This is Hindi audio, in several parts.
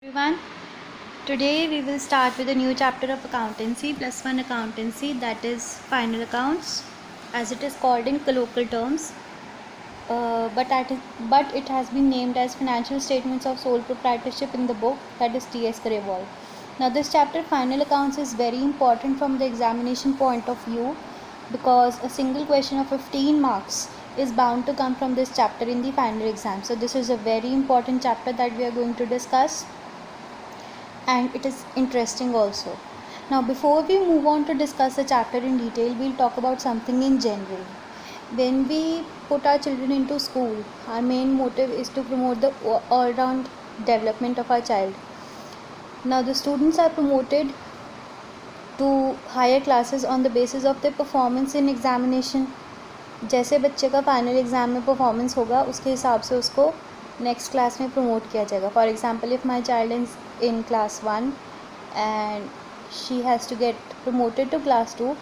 Everyone, today we will start with a new chapter of accountancy plus one accountancy, that is final accounts as it is called in colloquial terms, but it has been named as financial statements of sole proprietorship in the book, that is T.S. Grewal. Now this chapter final accounts is very important from the examination point of view because a single question of 15 marks is bound to come from this chapter in the final exam. So this is a very important chapter that we are going to discuss, and it is interesting also. Now before we move on to discuss the chapter in detail, we'll talk about something in general. When we put our children into school, our main motive is to promote the all-round development of our child. Now the students are promoted to higher classes on the basis of their performance in examination. जैसे बच्चे का फाइनल एग्ज़ाम में परफॉर्मेंस होगा उसके हिसाब से उसको नेक्स्ट क्लास में प्रमोट किया जाएगा. For example, if my child is in class 1 and she has to get promoted to class 2,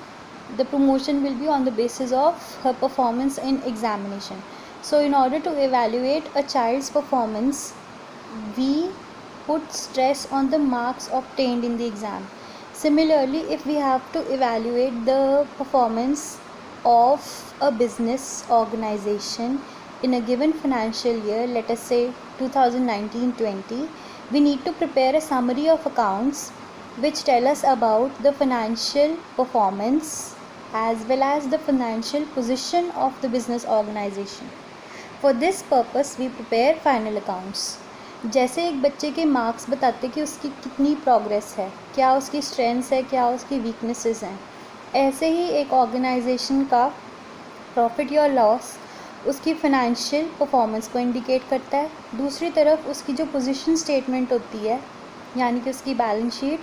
the promotion will be on the basis of her performance in examination. So in order to evaluate a child's performance, we put stress on the marks obtained in the exam. Similarly, if we have to evaluate the performance of a business organization in a given financial year, let us say 2019-20, we need to prepare a summary of accounts which tell us about the financial performance as well as the financial position of the business organization. For this purpose we prepare final accounts. जैसे एक बच्चे के मार्क्स बताते कि उसकी कितनी प्रोग्रेस है, क्या उसकी स्ट्रेंथ्स है, क्या उसकी वीकनेसेस हैं, ऐसे ही एक ऑर्गेनाइजेशन का प्रॉफिट या लॉस उसकी फाइनेंशियल परफॉर्मेंस को इंडिकेट करता है. दूसरी तरफ उसकी जो पोजीशन स्टेटमेंट होती है यानी कि उसकी बैलेंस शीट,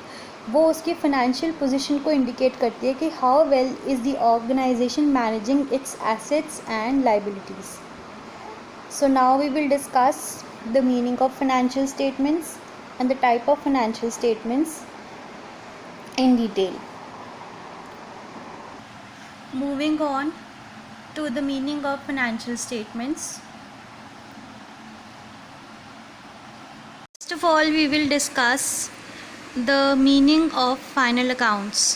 वो उसकी फाइनेंशियल पोजीशन को इंडिकेट करती है कि how well is the organisation managing its assets and liabilities. So now we will discuss the meaning of financial statements and the type of financial statements in detail. Moving on to the meaning of financial statements. First of all, we will discuss the meaning of final accounts.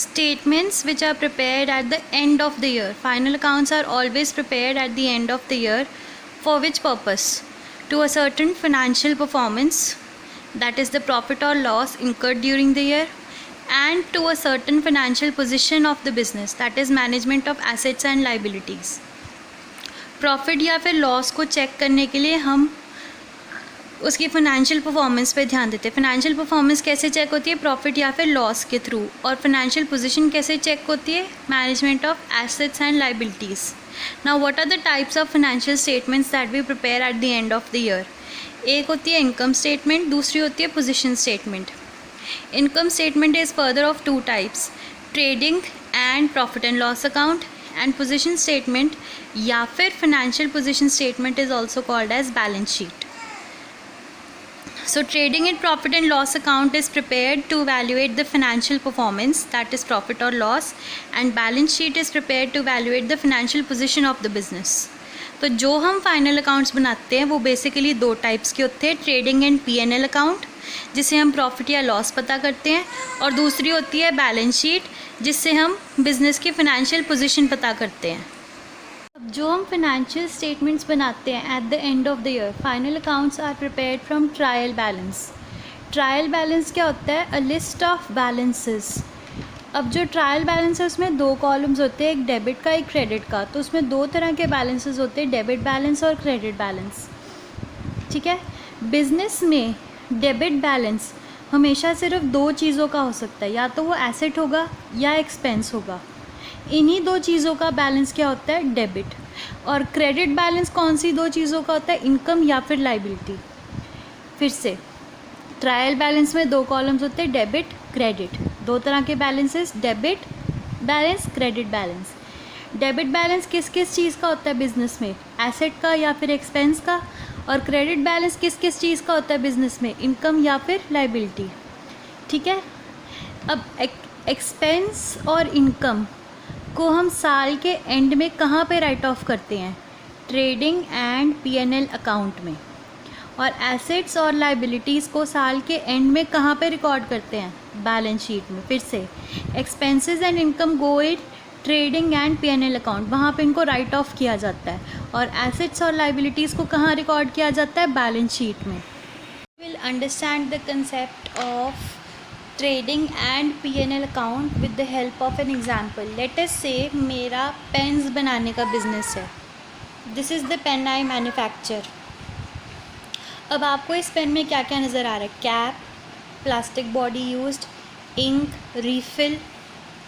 Statements which are prepared at the end of the year. Final accounts are always prepared at the end of the year. For which purpose? To a certain financial performance, that is the profit or loss incurred during the year, and to a certain financial position of the business, that is management of assets and liabilities. Profit या फिर लॉस को चेक करने के लिए हम उसकी फाइनेंशियल परफॉर्मेंस पे ध्यान देते हैं. फाइनेंशियल परफॉर्मेंस कैसे चेक होती है? प्रॉफिट या फिर लॉस के थ्रू. और फाइनेंशियल पोजीशन कैसे चेक होती है? Management of assets and liabilities. Now what are the types of financial statements that we prepare at the end of the year? एक होती है इनकम स्टेटमेंट, दूसरी होती है position statement. Income statement is further of two types, trading and profit and loss account, and position statement या फिर financial position statement is also called as balance sheet. So trading and profit and loss account is prepared to evaluate the financial performance, that is profit or loss, and balance sheet is prepared to evaluate the financial position of the business. तो जो हम फाइनल अकाउंट्स बनाते हैं वो बेसिकली दो टाइप्स के होते हैं, ट्रेडिंग एंड P&L अकाउंट जिससे हम प्रॉफिट या लॉस पता करते हैं, और दूसरी होती है बैलेंस शीट जिससे हम बिज़नेस की फ़ाइनेंशियल पोजीशन पता करते हैं. अब जो हम फाइनेंशियल स्टेटमेंट्स बनाते हैं at the end of the year, final accounts are prepared from trial balance. Trial balance क्या होता है? A list of balances. अब जो ट्रायल बैलेंस है उसमें दो कॉलम्स होते हैं, एक डेबिट का एक क्रेडिट का. तो उसमें दो तरह के बैलेंसेस होते हैं, डेबिट बैलेंस और क्रेडिट बैलेंस. ठीक है. बिजनेस में डेबिट बैलेंस हमेशा सिर्फ दो चीज़ों का हो सकता है, या तो वो एसेट होगा या एक्सपेंस होगा. इन्हीं दो चीज़ों का बैलेंस क्या होता है? डेबिट. और क्रेडिट बैलेंस कौन सी दो चीज़ों का होता है? इनकम या फिर लाइबिलिटी. फिर से ट्रायल बैलेंस में दो कॉलम्स होते हैं, डेबिट क्रेडिट. दो तरह के balances, debit balance, credit balance. Debit balance किस किस चीज़ का होता है बिजनेस में? एसेट का या फिर एक्सपेंस का. और क्रेडिट बैलेंस किस किस चीज़ का होता है बिजनेस में? इनकम या फिर लाइबिलिटी. ठीक है. अब एक्सपेंस और इनकम को हम साल के एंड में कहाँ पे राइट ऑफ करते हैं? ट्रेडिंग एंड P&L अकाउंट में. और एसेट्स और लाइबिलिटीज़ को साल के एंड में कहाँ पे रिकॉर्ड करते हैं? बैलेंस शीट में। फिर से expenses and income go in trading and P&L account, वहाँ पे इनको राइट ऑफ किया जाता है। और एसेट्स और लाइबिलिटीज़ को कहाँ रिकॉर्ड किया जाता है? बैलेंस शीट में। Will understand the concept of trading and P&L account with the help of an example. Let us say मेरा पेन्स बनाने का बिजनेस है। This is the pen I manufacture. अब आपको इस पेन में क्या क्या नज़र आ रहा है? Cap, plastic body used, ink, refill.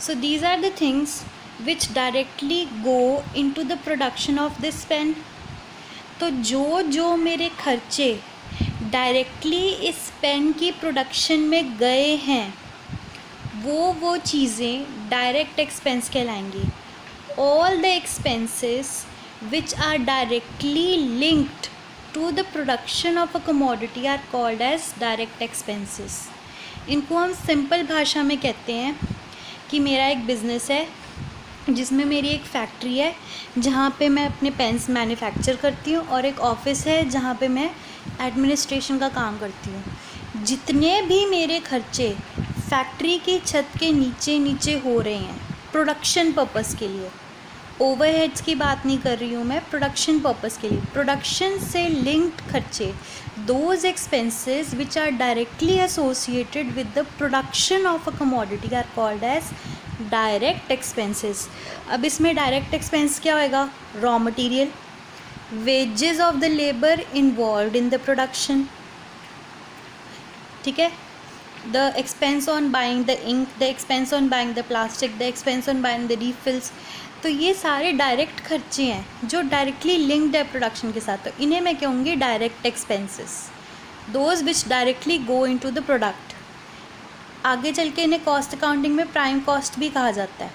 So these are the things which directly go into the production of this pen. तो जो मेरे खर्चे डायरेक्टली इस पेन की प्रोडक्शन में गए हैं वो चीज़ें डायरेक्ट एक्सपेंस कहलाएंगी। All the expenses which are directly linked to the production of a commodity are called as direct expenses. इनको हम सिंपल भाषा में कहते हैं कि मेरा एक बिज़नेस है जिसमें मेरी एक फैक्ट्री है जहाँ पे मैं अपने पेन्स मैन्युफैक्चर करती हूँ, और एक ऑफ़िस है जहाँ पे मैं एडमिनिस्ट्रेशन का काम करती हूँ। जितने भी मेरे खर्चे फैक्ट्री की छत के नीचे हो रहे हैं प्रोडक्शन पर्पस के लिए, ओवरहेड्स की बात नहीं कर रही हूँ मैं, प्रोडक्शन पर्पस के लिए, प्रोडक्शन से लिंक्ड खर्चे, those expenses which are directly associated with the production of a commodity are called as direct expenses. अब इसमें डायरेक्ट एक्सपेंस क्या होएगा? Raw material, wages of the labor involved in the production, ठीक है, the expense on buying the ink, the expense on buying the plastic, the expense on buying the refills। तो ये सारे डायरेक्ट खर्चे हैं जो डायरेक्टली लिंक्ड है प्रोडक्शन के साथ, तो इन्हें मैं कहूँगी direct expenses, those which directly go into the product. आगे चल के इन्हें कॉस्ट अकाउंटिंग में प्राइम कॉस्ट भी कहा जाता है,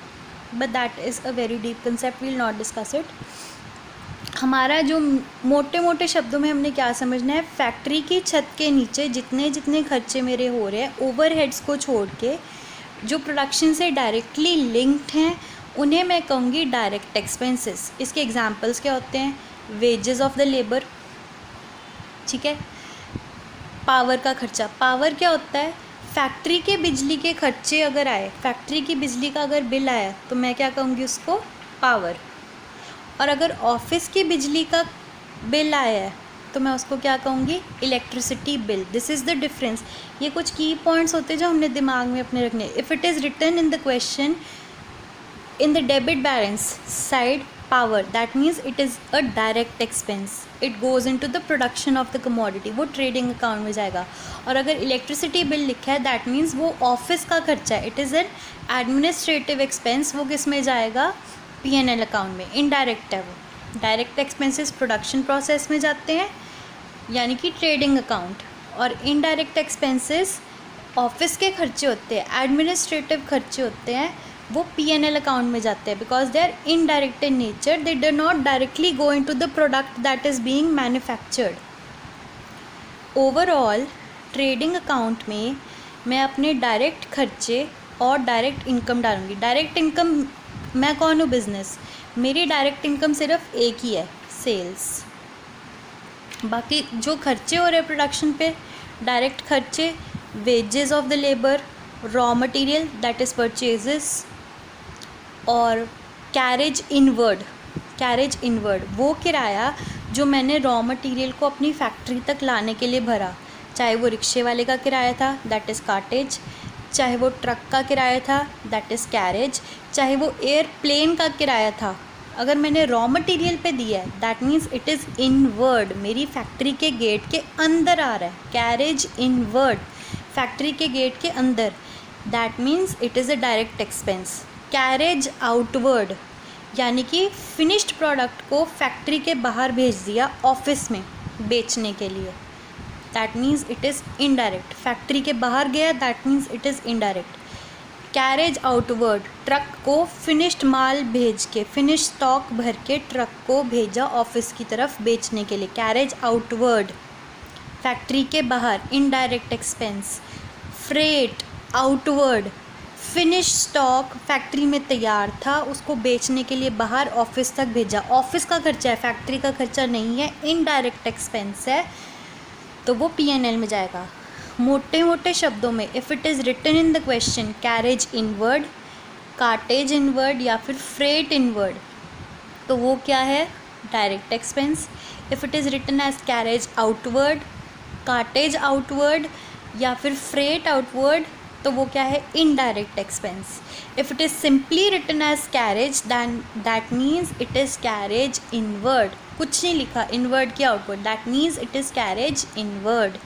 but that is a very deep concept, will not discuss it. हमारा जो मोटे मोटे शब्दों में हमने क्या समझना है, फैक्ट्री की छत के नीचे जितने खर्चे मेरे हो रहे हैं ओवरहेड्स को छोड़ के, जो प्रोडक्शन से डायरेक्टली लिंक्ड हैं, उन्हें मैं कहूँगी डायरेक्ट एक्सपेंसेस। इसके एग्जांपल्स क्या होते हैं? वेजेस ऑफ द लेबर, ठीक है, पावर का खर्चा। पावर क्या होता है? फैक्ट्री के बिजली के खर्चे अगर आए, फैक्ट्री की बिजली का अगर बिल आया तो मैं क्या कहूँगी उसको? पावर। और अगर ऑफिस की बिजली का बिल आया है तो मैं उसको क्या कहूँगी? Electricity bill. This is the difference. ये कुछ की पॉइंट्स होते हैं जो हमने दिमाग में अपने रखने। If it is written in the question in the debit balance side power, that means it is a direct expense, it goes into the production of the commodity, वो ट्रेडिंग अकाउंट में जाएगा। और अगर इलेक्ट्रिसिटी बिल लिखा है दैट मीन्स वो ऑफिस का खर्चा है, it is an administrative expense, वो किस में जाएगा? P&L अकाउंट में। इनडायरेक्ट है वो। डायरेक्ट एक्सपेंसेस प्रोडक्शन प्रोसेस में जाते हैं यानी कि ट्रेडिंग अकाउंट, और इनडायरेक्ट एक्सपेंसेस ऑफिस के खर्चे होते हैं, एडमिनिस्ट्रेटिव खर्चे होते हैं, वो P&L अकाउंट में जाते हैं, because they are indirect in nature, they do not directly go into the product that is being manufactured. Overall trading account में मैं अपने डायरेक्ट खर्चे और डायरेक्ट इनकम डालूंगी। डायरेक्ट इनकम, मैं कौन हूँ? बिज़नेस, मेरी डायरेक्ट इनकम सिर्फ एक ही है, सेल्स। बाकी जो खर्चे हो रहे हैं प्रोडक्शन पे, डायरेक्ट खर्चे, wages of the labour, raw material that is purchases, और कैरेज इनवर्ड वो किराया जो मैंने रॉ मटेरियल को अपनी फैक्ट्री तक लाने के लिए भरा, चाहे वो रिक्शे वाले का किराया था दैट इज़ कार्टेज, चाहे वो ट्रक का किराया था दैट इज़ कैरेज, चाहे वो एयरप्लेन का किराया था, अगर मैंने रॉ मटेरियल पे दिया है that means it is inward, मेरी फैक्ट्री के गेट के अंदर आ रहा है, कैरेज इनवर्ड, फैक्ट्री के गेट के अंदर, that means it is a direct expense. Carriage outward यानी कि फिनिश्ड प्रोडक्ट को फैक्ट्री के बाहर भेज दिया ऑफिस में बेचने के लिए, that means it is indirect. Factory के बाहर गया that means it is indirect. Carriage outward, truck को फिनिश्ड माल भेज के, फिनिश स्टॉक भर के ट्रक को भेजा ऑफिस की तरफ बेचने के लिए, कैरेज आउटवर्ड, फैक्ट्री के बाहर, indirect expense. Freight outward, finish stock factory में तैयार था, उसको बेचने के लिए बाहर ऑफिस तक भेजा, ऑफिस का खर्चा है, फैक्ट्री का खर्चा नहीं है, इनडायरेक्ट एक्सपेंस है। तो वो P&L में जाएगा। मोटे मोटे शब्दों में if it is written in the question carriage inward, cartage inward या फिर फ्रेट इनवर्ड, तो वो क्या है, direct expense. If it is written as carriage outward, cartage outward या फिर फ्रेट आउटवर्ड, तो वो क्या है, indirect expense. If it is simply written as carriage then that means it is carriage inward, कुछ नहीं लिखा इनवर्ड की outward, that means it is carriage inward.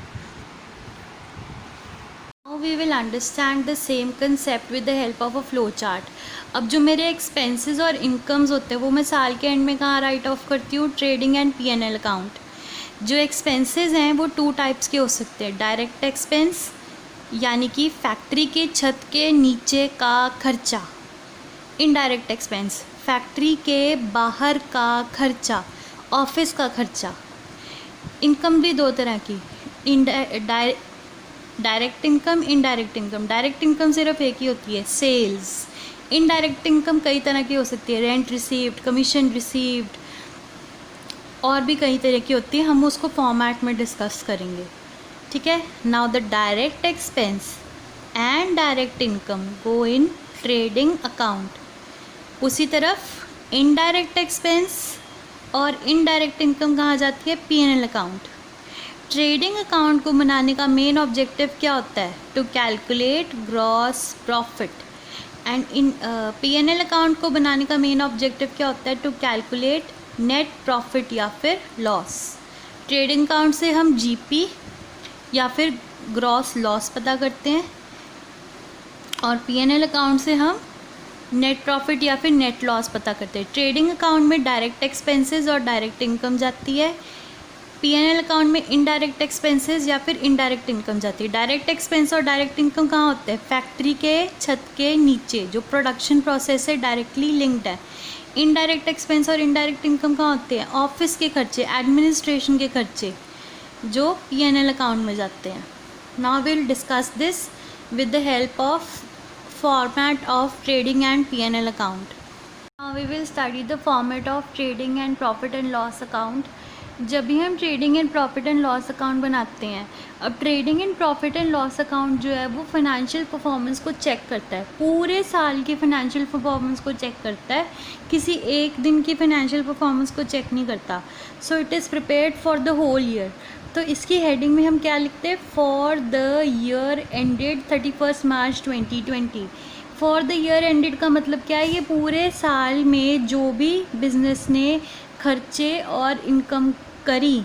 Now we will understand the same concept with the help of a flow chart. अब जो मेरे एक्सपेंसेस और इनकम्स होते हैं वो मैं साल के एंड में कहाँ राइट ऑफ करती हूँ, ट्रेडिंग एंड P&L अकाउंट। जो एक्सपेंसेस हैं वो 2 टाइप्स के हो सकते हैं, डायरेक्ट एक्सपेंस यानी कि फैक्ट्री के छत के नीचे का खर्चा, इनडायरेक्ट एक्सपेंस फैक्ट्री के बाहर का खर्चा, ऑफिस का खर्चा। इनकम भी 2 तरह की, direct income, indirect income. Direct income सिर्फ एक ही होती है, सेल्स। इनडायरेक्ट इनकम कई तरह की हो सकती है, रेंट रिसीव्ड, कमीशन रिसीव्ड, और भी कई तरह की होती है, हम उसको फॉर्मेट में डिस्कस करेंगे, ठीक है। Now the direct expense and direct income go in trading account. उसी तरफ इनडायरेक्ट एक्सपेंस और इनडायरेक्ट इनकम कहाँ जाती है, P&L अकाउंट। ट्रेडिंग अकाउंट को बनाने का मेन ऑब्जेक्टिव क्या होता है, to calculate gross profit. And in P&L account को बनाने का मेन ऑब्जेक्टिव क्या होता है, टू कैलकुलेट नेट प्रॉफिट या फिर लॉस। ट्रेडिंग अकाउंट से हम GP या फिर ग्रॉस लॉस पता करते हैं, और P&L अकाउंट से हम नेट प्रॉफिट या फिर नेट लॉस पता करते हैं। ट्रेडिंग अकाउंट में डायरेक्ट एक्सपेंसेस और डायरेक्ट इनकम जाती है, P&L अकाउंट में इनडायरेक्ट एक्सपेंसेस या फिर इनडायरेक्ट इनकम जाती है। डायरेक्ट एक्सपेंस और डायरेक्ट इनकम कहाँ होते हैं, फैक्ट्री के छत के नीचे जो प्रोडक्शन प्रोसेस है डायरेक्टली लिंक्ड है। इनडायरेक्ट एक्सपेंस और इनडायरेक्ट इनकम कहाँ होते हैं, ऑफिस के खर्चे, एडमिनिस्ट्रेशन के खर्चे, जो P&L अकाउंट में जाते हैं। Now will discuss this with the help of format of trading and P&L account. Now we will study the format of trading and profit and loss account. जब भी हम trading and profit and loss account बनाते हैं, अब trading and profit and loss account जो है वो फाइनेंशियल परफॉर्मेंस को चेक करता है, पूरे साल की फाइनेंशियल परफॉर्मेंस को चेक करता है, किसी एक दिन की फाइनेंशियल परफॉर्मेंस को चेक नहीं करता। So it is prepared for the whole year. तो इसकी हेडिंग में हम क्या लिखते हैं, for the year ended 31 March 2020। For the year ended का मतलब क्या है, ये पूरे साल में जो भी बिजनेस ने खर्चे और इनकम करी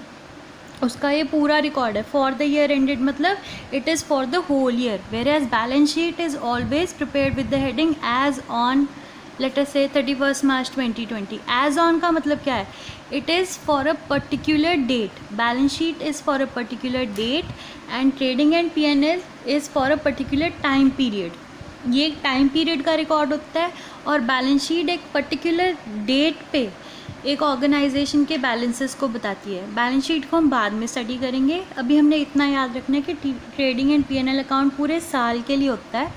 उसका ये पूरा रिकॉर्ड है। फॉर द ईयर एंडेड मतलब it is for the whole year, where as balance sheet is always prepared with the heading as on, let us say 31 March 2020। As on का मतलब क्या है, it is for a particular date, balance sheet is for a particular date and trading and P&L is for a particular time period. ये एक टाइम पीरियड का रिकॉर्ड होता है, और बैलेंस शीट एक पर्टिकुलर डेट पे एक ऑर्गेनाइजेशन के बैलेंसेस को बताती है। बैलेंस शीट को हम बाद में स्टडी करेंगे, अभी हमने इतना याद रखना है कि ट्रेडिंग एंड P&L अकाउंट पूरे साल के लिए होता है,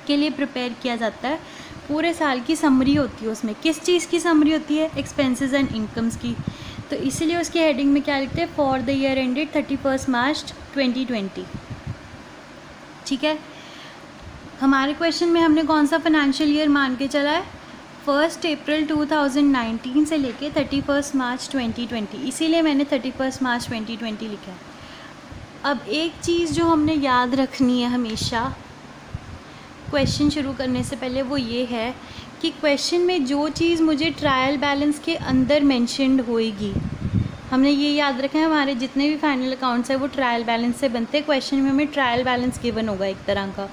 के लिए प्रिपेयर किया जाता है। पूरे साल की समरी होती है, उसमें किस चीज़ की समरी होती है, एक्सपेंसेस एंड इनकम्स की। तो इसीलिए उसकी हेडिंग में क्या लिखते हैं, for the year ended 31 March 2020, ठीक है। हमारे क्वेश्चन में हमने कौन सा फाइनेंशियल ईयर मान के चला है, 1 अप्रैल 2019 से लेके 31 मार्च 2020, इसीलिए मैंने 31 मार्च 2020 लिखा है। अब एक चीज़ जो हमने याद रखनी है हमेशा क्वेश्चन शुरू करने से पहले, वो ये है कि क्वेश्चन में जो चीज़ मुझे ट्रायल बैलेंस के अंदर मेंशन्ड होएगी, हमने ये याद रखा है, हमारे जितने भी फाइनल अकाउंट्स हैं वो ट्रायल बैलेंस से बनते हैं। क्वेश्चन में हमें ट्रायल बैलेंस गिवन होगा एक तरह का,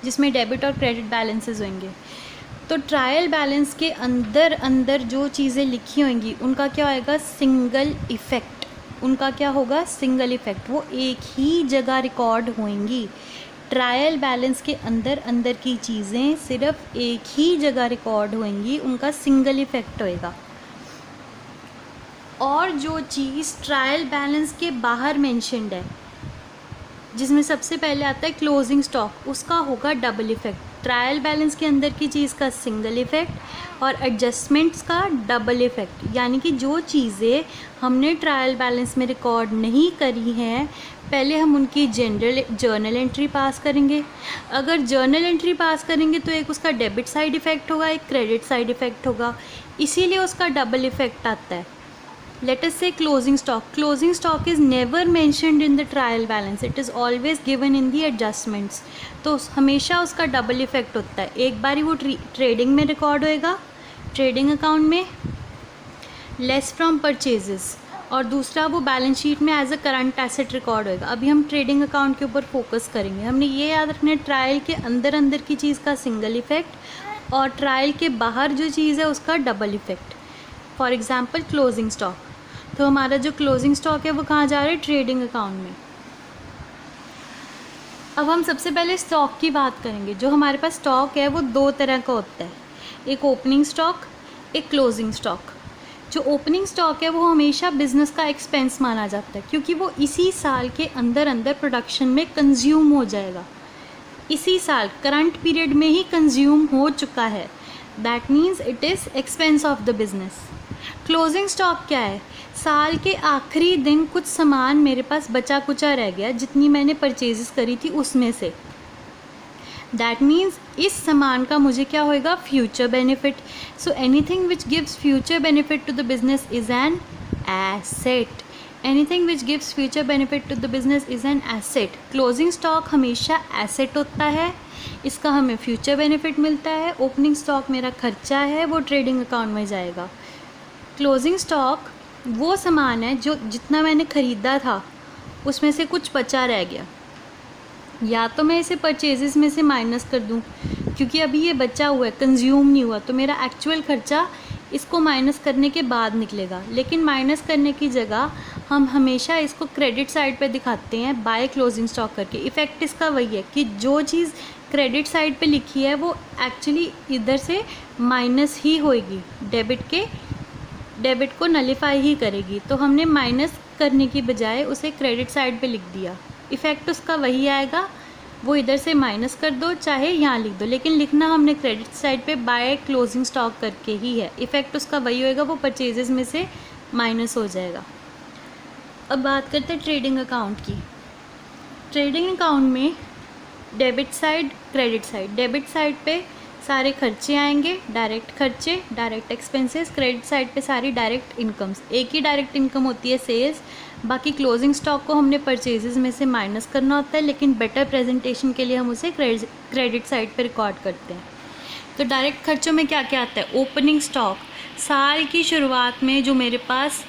जिसमें डेबिट और क्रेडिट बैलेंसेस होंगे। तो ट्रायल बैलेंस के अंदर अंदर जो चीज़ें लिखी होंगी उनका क्या होएगा, सिंगल इफ़ेक्ट। उनका क्या होगा, सिंगल इफ़ेक्ट, वो एक ही जगह रिकॉर्ड होंगी। ट्रायल बैलेंस के अंदर अंदर की चीज़ें सिर्फ एक ही जगह रिकॉर्ड होंगी, उनका सिंगल इफ़ेक्ट होएगा। और जो चीज़ ट्रायल बैलेंस के बाहर मेंशन्ड है, जिसमें सबसे पहले आता है क्लोजिंग स्टॉक, उसका होगा डबल इफ़ेक्ट। ट्रायल बैलेंस के अंदर की चीज़ का सिंगल इफ़ेक्ट और एडजस्टमेंट्स का डबल इफ़ेक्ट, यानी कि जो चीज़ें हमने ट्रायल बैलेंस में रिकॉर्ड नहीं करी हैं पहले हम उनकी जर्नल एंट्री पास करेंगे। अगर जर्नल एंट्री पास करेंगे तो एक उसका डेबिट साइड इफ़ेक्ट होगा, एक क्रेडिट साइड इफ़ेक्ट होगा, इसीलिए उसका डबल इफ़ेक्ट आता है। Let us say closing stock. Closing stock is never mentioned in the trial balance. It is always given in the adjustments. तो हमेशा उसका डबल इफ़ेक्ट होता है। एक बारी वो ट्रेडिंग में रिकॉर्ड होएगा, ट्रेडिंग अकाउंट में लेस फ्रॉम परचेजेस, और दूसरा वो बैलेंस शीट में as a current asset record होएगा। अभी हम ट्रेडिंग अकाउंट के ऊपर फोकस करेंगे। हमने ये याद रखना है ट्रायल के अंदर की चीज़ का सिंगल इफ़ेक्ट और ट्रायल के बाहर जो चीज़ है उसका double effect. For example closing stock, तो हमारा जो क्लोजिंग स्टॉक है वो कहाँ जा रहा है, ट्रेडिंग अकाउंट में। अब हम सबसे पहले स्टॉक की बात करेंगे। जो हमारे पास स्टॉक है वो दो तरह का होता है, एक ओपनिंग स्टॉक, एक क्लोजिंग स्टॉक। जो ओपनिंग स्टॉक है वो हमेशा बिजनेस का एक्सपेंस माना जाता है, क्योंकि वो इसी साल के अंदर प्रोडक्शन में कंज्यूम हो जाएगा, इसी साल करंट पीरियड में ही कंज्यूम हो चुका है। That means it is expense of the business. Closing stock क्या है, साल के आखिरी दिन कुछ सामान मेरे पास बचा कुचा रह गया जितनी मैंने परचेजेस करी थी उसमें से। दैट मीन्स इस सामान का मुझे क्या होएगा, future benefit. So anything which gives future benefit to the business is an asset. Anything which gives future benefit to the business is an asset. Closing stock हमेशा एसेट होता है, इसका हमें फ्यूचर बेनिफिट मिलता है। ओपनिंग स्टॉक मेरा खर्चा है, वो ट्रेडिंग अकाउंट में जाएगा। क्लोजिंग स्टॉक वो सामान है जो जितना मैंने ख़रीदा था उसमें से कुछ बचा रह गया, या तो मैं इसे परचेजेस में से माइनस कर दूं, क्योंकि अभी ये बचा हुआ है, कंज्यूम नहीं हुआ, तो मेरा एक्चुअल खर्चा इसको माइनस करने के बाद निकलेगा। लेकिन माइनस करने की जगह हम हमेशा इसको क्रेडिट साइड पे दिखाते हैं बाय क्लोजिंग स्टॉक करके। इफ़ेक्ट इसका वही है कि जो चीज़ क्रेडिट साइड पे लिखी है वो एक्चुअली इधर से माइनस ही होएगी, डेबिट को नलीफाई ही करेगी। तो हमने माइनस करने की बजाय उसे क्रेडिट साइड पे लिख दिया, इफ़ेक्ट उसका वही आएगा। वो इधर से माइनस कर दो चाहे यहाँ लिख दो, लेकिन लिखना हमने क्रेडिट साइड पे बाय क्लोजिंग स्टॉक करके ही है। इफ़ेक्ट उसका वही होएगा, वो परचेजेस में से माइनस हो जाएगा। अब बात करते हैं ट्रेडिंग अकाउंट की। ट्रेडिंग अकाउंट में debit side, credit side. Debit side पे सारे खर्चे आएंगे, डायरेक्ट खर्चे, डायरेक्ट एक्सपेंसेस। क्रेडिट साइड पे सारी डायरेक्ट इनकम्स। एक ही डायरेक्ट इनकम होती है सेल्स, बाकी क्लोजिंग स्टॉक को हमने परचेजेस में से माइनस करना होता है, लेकिन बेटर प्रेजेंटेशन के लिए हम उसे क्रेडिट साइड पे रिकॉर्ड करते हैं। तो डायरेक्ट खर्चों में क्या क्या आता है, ओपनिंग स्टॉक। साल की शुरुआत में जो मेरे पास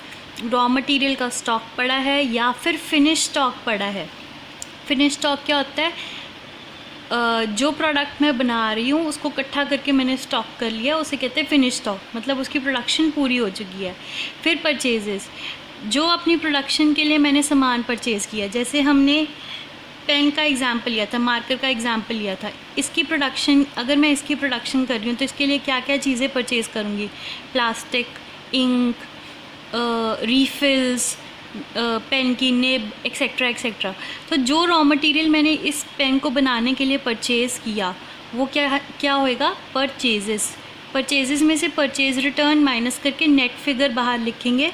रॉ मटेरियल का स्टॉक पड़ा है या फिर फिनिश स्टॉक पड़ा है। फिनिश स्टॉक क्या होता है, जो प्रोडक्ट मैं बना रही हूँ उसको इकट्ठा करके मैंने स्टॉक कर लिया, उसे कहते हैं फिनिश स्टॉक, मतलब उसकी प्रोडक्शन पूरी हो चुकी है। फिर परचेजेस, जो अपनी प्रोडक्शन के लिए मैंने सामान परचेज़ किया, जैसे हमने पेन का एग्जांपल लिया था, मार्कर का एग्जांपल लिया था। इसकी प्रोडक्शन, अगर मैं इसकी प्रोडक्शन कर रही हूँ तो इसके लिए क्या क्या चीज़ें परचेज़ करूँगी, प्लास्टिक, इंक, रीफिल्स, पेन की निब, एक्सेट्रा एक्सेट्रा। तो जो रॉ मटेरियल मैंने इस पेन को बनाने के लिए परचेज़ किया वो क्या होएगा, परचेजेस। परचेजेस में से परचेज रिटर्न माइनस करके नेट फिगर बाहर लिखेंगे।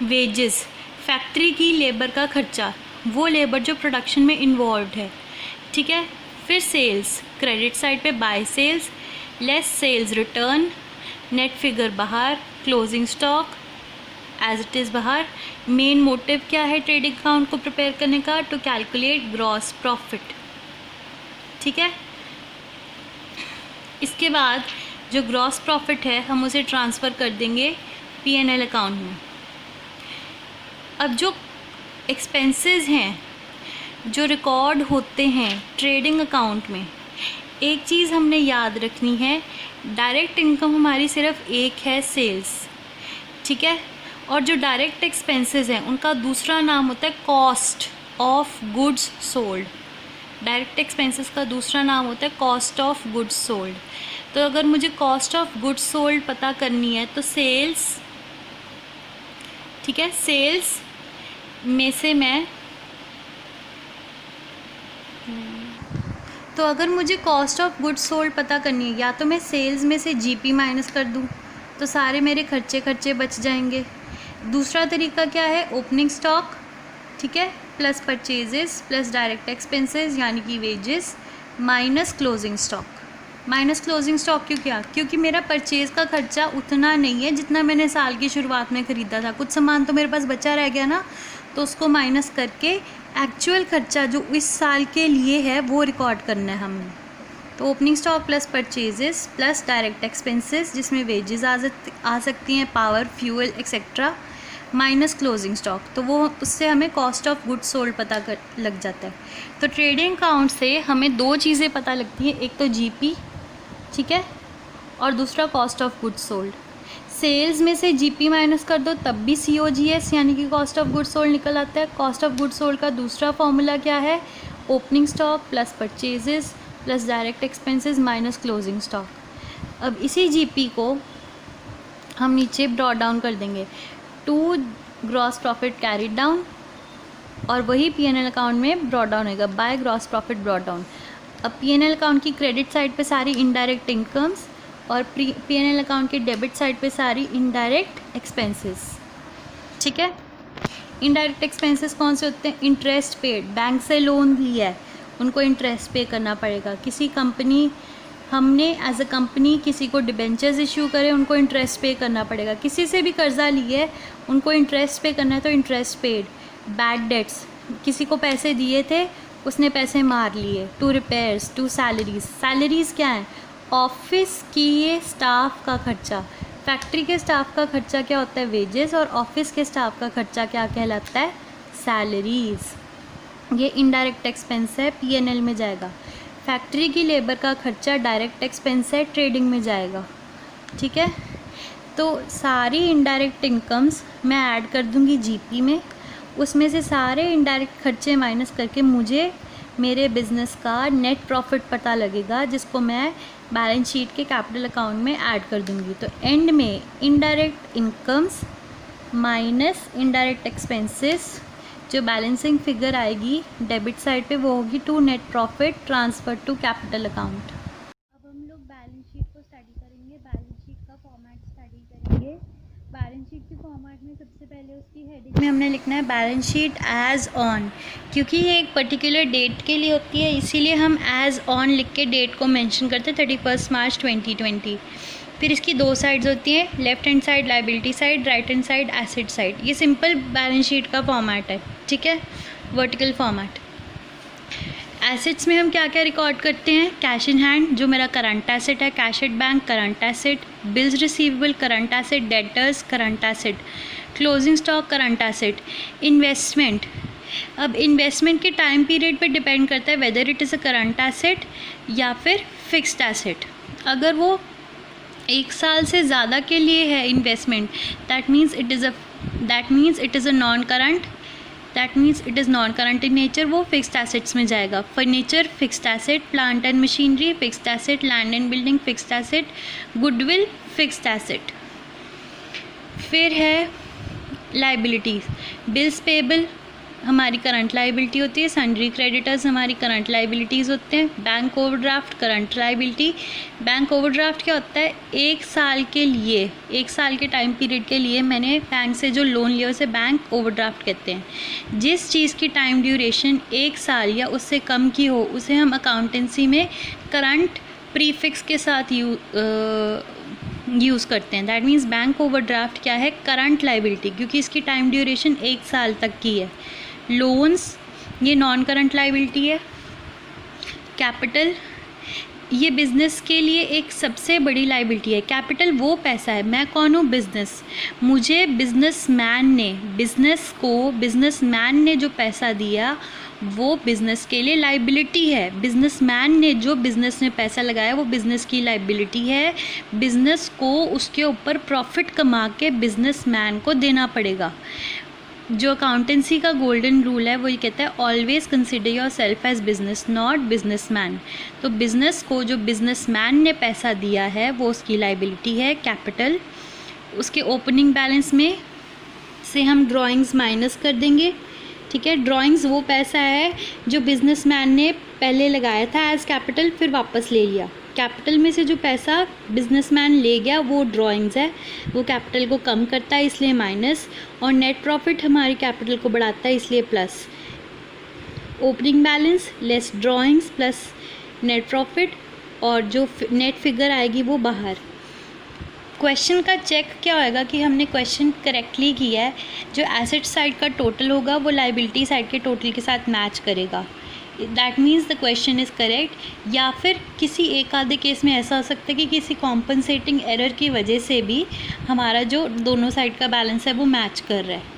वेजेस, फैक्ट्री की लेबर का खर्चा, वो लेबर जो प्रोडक्शन में इन्वॉल्व है, ठीक है। फिर सेल्स, क्रेडिट साइड पे by sales, less sales return, net figure बाहर, closing stock as it is बाहर। मेन मोटिव क्या है ट्रेडिंग अकाउंट को प्रिपेयर करने का, टू कैलकुलेट ग्रॉस प्रॉफिट, ठीक है। इसके बाद जो ग्रॉस प्रॉफिट है हम उसे ट्रांसफ़र कर देंगे P&L अकाउंट में। अब जो एक्सपेंसेस हैं जो रिकॉर्ड होते हैं ट्रेडिंग अकाउंट में, एक चीज़ हमने याद रखनी है, डायरेक्ट इनकम हमारी सिर्फ एक है, सेल्स, ठीक है। और जो डायरेक्ट एक्सपेंसेस हैं उनका दूसरा नाम होता है cost of goods sold. Direct expenses का दूसरा नाम होता है कॉस्ट ऑफ गुड्स सोल्ड। तो अगर मुझे कॉस्ट ऑफ गुड्स सोल्ड पता करनी है तो सेल्स, ठीक है, सेल्स में से मैं तो अगर मुझे कॉस्ट ऑफ गुड्स सोल्ड पता करनी है, या तो मैं सेल्स में से जीपी माइनस कर दूँ तो सारे मेरे खर्चे बच जाएंगे। दूसरा तरीका क्या है, ओपनिंग स्टॉक, ठीक है, plus purchases plus direct expenses यानी कि wages minus closing stock. Minus closing stock क्यों किया? क्योंकि मेरा परचेज़ का खर्चा उतना नहीं है जितना मैंने साल की शुरुआत में ख़रीदा था। कुछ सामान तो मेरे पास बचा रह गया ना, तो उसको माइनस करके एक्चुअल खर्चा जो इस साल के लिए है वो रिकॉर्ड करना है हमने। तो opening stock plus purchases plus direct expenses जिसमें वेजेस आ सकती हैं, power, fuel etcetera, minus closing stock, तो वो उससे हमें कॉस्ट ऑफ गुड्स सोल्ड पता लग जाता है। तो ट्रेडिंग अकाउंट से हमें दो चीज़ें पता लगती हैं, एक तो जीपी, ठीक है, और दूसरा cost of goods sold. Sales में से जीपी माइनस कर दो तब भी COGS यानी कि कॉस्ट ऑफ गुड्स सोल्ड निकल आता है। कॉस्ट ऑफ गुड्स सोल्ड का दूसरा फॉर्मूला क्या है, opening stock plus purchases plus direct expenses minus closing stock. अब इसी जीपी को हम नीचे ब्रॉट डाउन कर देंगे to gross profit carried down, और वही P&L अकाउंट में ब्रॉट डाउन होगा by gross profit brought down. अब P&L अकाउंट की क्रेडिट साइड पे सारी इनडायरेक्ट इनकम्स और P&L अकाउंट की डेबिट साइड पे सारी इनडायरेक्ट एक्सपेंसेस, ठीक है। इनडायरेक्ट एक्सपेंसेस कौन से होते हैं, इंटरेस्ट पेड, बैंक से लोन लिया है उनको इंटरेस्ट पे करना पड़ेगा। किसी कंपनी, हमने एज अ कंपनी किसी को डिबेंचर्स इशू करे उनको इंटरेस्ट पे करना पड़ेगा। किसी से भी कर्जा लिए है उनको इंटरेस्ट पे करना है तो इंटरेस्ट पेड। बैड डेट्स, किसी को पैसे दिए थे उसने पैसे मार लिए, to repairs, to salaries. Salaries क्या है, ऑफिस की स्टाफ का खर्चा। फैक्ट्री के स्टाफ का खर्चा क्या होता है, वेजेस, और ऑफिस के स्टाफ का खर्चा क्या कहलाता है, सैलरीज़। ये इनडायरेक्ट एक्सपेंस है, P&L में जाएगा। फैक्ट्री की लेबर का खर्चा डायरेक्ट एक्सपेंस है, ट्रेडिंग में जाएगा, ठीक है। तो सारी इनडायरेक्ट इनकम्स मैं ऐड कर दूंगी जीपी में, उसमें से सारे इनडायरेक्ट खर्चे माइनस करके मुझे मेरे बिज़नेस का नेट प्रॉफिट पता लगेगा, जिसको मैं बैलेंस शीट के कैपिटल अकाउंट में ऐड कर दूंगी। तो एंड में indirect incomes minus indirect expenses, जो बैलेंसिंग फिगर आएगी डेबिट साइड पे वो होगी to net profit transfer to capital account. अब हम लोग बैलेंस शीट को स्टडी करेंगे, बैलेंस शीट का फॉर्मेट स्टडी करेंगे। बैलेंस शीट के फॉर्मेट में सबसे पहले उसकी हेडिंग में हमने लिखना है बैलेंस शीट एज ऑन, क्योंकि ये एक पर्टिकुलर डेट के लिए होती है इसीलिए हम एज ऑन लिख के डेट को मेंशन करते हैं 31 मार्च 2020। फिर इसकी दो साइड्स होती हैं, left hand side liability side, right hand side asset side. ये सिंपल बैलेंस शीट का फॉर्मेट है, ठीक है, वर्टिकल फॉर्मेट। एसेट्स में हम क्या क्या रिकॉर्ड करते हैं, कैश इन हैंड जो मेरा करंट एसेट है, cash at bank current asset, bills receivable current asset, debtors current asset, closing stock current asset. Investment, अब इन्वेस्टमेंट के टाइम पीरियड पे डिपेंड करता है whether it is a current asset या फिर फिक्स्ड एसेट। अगर वो एक साल से ज़्यादा के लिए है investment, that means it is non current in nature, वो फिक्स्ड एसेट्स में जाएगा। Furniture fixed asset, plant and machinery fixed asset, land and building fixed asset, goodwill fixed asset. फिर है लाइबिलिटीज़, बिल्स पेबल हमारी करंट लाइबिलिटी होती है, सन्ड्री क्रेडिटर्स हमारी करंट लाइबिलिटीज़ होते हैं, bank overdraft current liability. Bank overdraft क्या होता है, एक साल के लिए, एक साल के टाइम पीरियड के लिए मैंने बैंक से जो लोन लिया उसे बैंक ओवरड्राफ्ट कहते हैं। जिस चीज़ की टाइम ड्यूरेशन एक साल या उससे कम की हो उसे हम अकाउंटेंसी में करंट प्रीफिक्स के साथ यूज़ करते हैं। दैट मीन्स बैंक ओवरड्राफ्ट क्या है, करंट लाइबिलिटी, क्योंकि इसकी टाइम ड्यूरेशन एक साल तक की है। लोन्स ये नॉन करंट लाइबिलिटी है। कैपिटल ये बिज़नेस के लिए एक सबसे बड़ी लाइबिलिटी है। कैपिटल वो पैसा है, मैं कौन हूँ, बिज़नेस, मुझे बिज़नेसमैन ने जो पैसा दिया वो बिज़नेस के लिए लाइबिलिटी है। बिज़नेसमैन ने जो बिज़नेस में पैसा लगाया वो बिज़नेस की लाइबिलिटी है। बिज़नेस को उसके ऊपर प्रॉफिट कमा के बिज़नेसमैन को देना पड़ेगा। जो अकाउंटेंसी का गोल्डन रूल है वो ये कहता है always consider yourself as business not businessman. तो बिज़नेस को जो बिजनेसमैन ने पैसा दिया है वो उसकी लाइबिलिटी है, कैपिटल। उसके ओपनिंग बैलेंस में से हम ड्राइंग्स माइनस कर देंगे, ठीक है। ड्राइंग्स वो पैसा है जो बिजनेसमैन ने पहले लगाया था एज कैपिटल, फिर वापस ले लिया। कैपिटल में से जो पैसा बिजनेसमैन ले गया वो ड्राइंग्स है, वो कैपिटल को कम करता है इसलिए माइनस, और नेट प्रॉफिट हमारी कैपिटल को बढ़ाता है इसलिए plus. Opening balance less drawings plus net profit, और जो नेट फिगर आएगी वो बाहर। क्वेश्चन का चेक क्या होएगा कि हमने क्वेश्चन करेक्टली किया है। जो एसेट साइड का टोटल होगा वो लाइबिलिटी साइड के टोटल के साथ मैच करेगा, that means the question is correct. या फिर किसी एक आधे केस में ऐसा हो सकता है कि किसी कॉम्पनसेटिंग एरर की वजह से भी हमारा जो दोनों साइड का बैलेंस है वो मैच कर रहा है।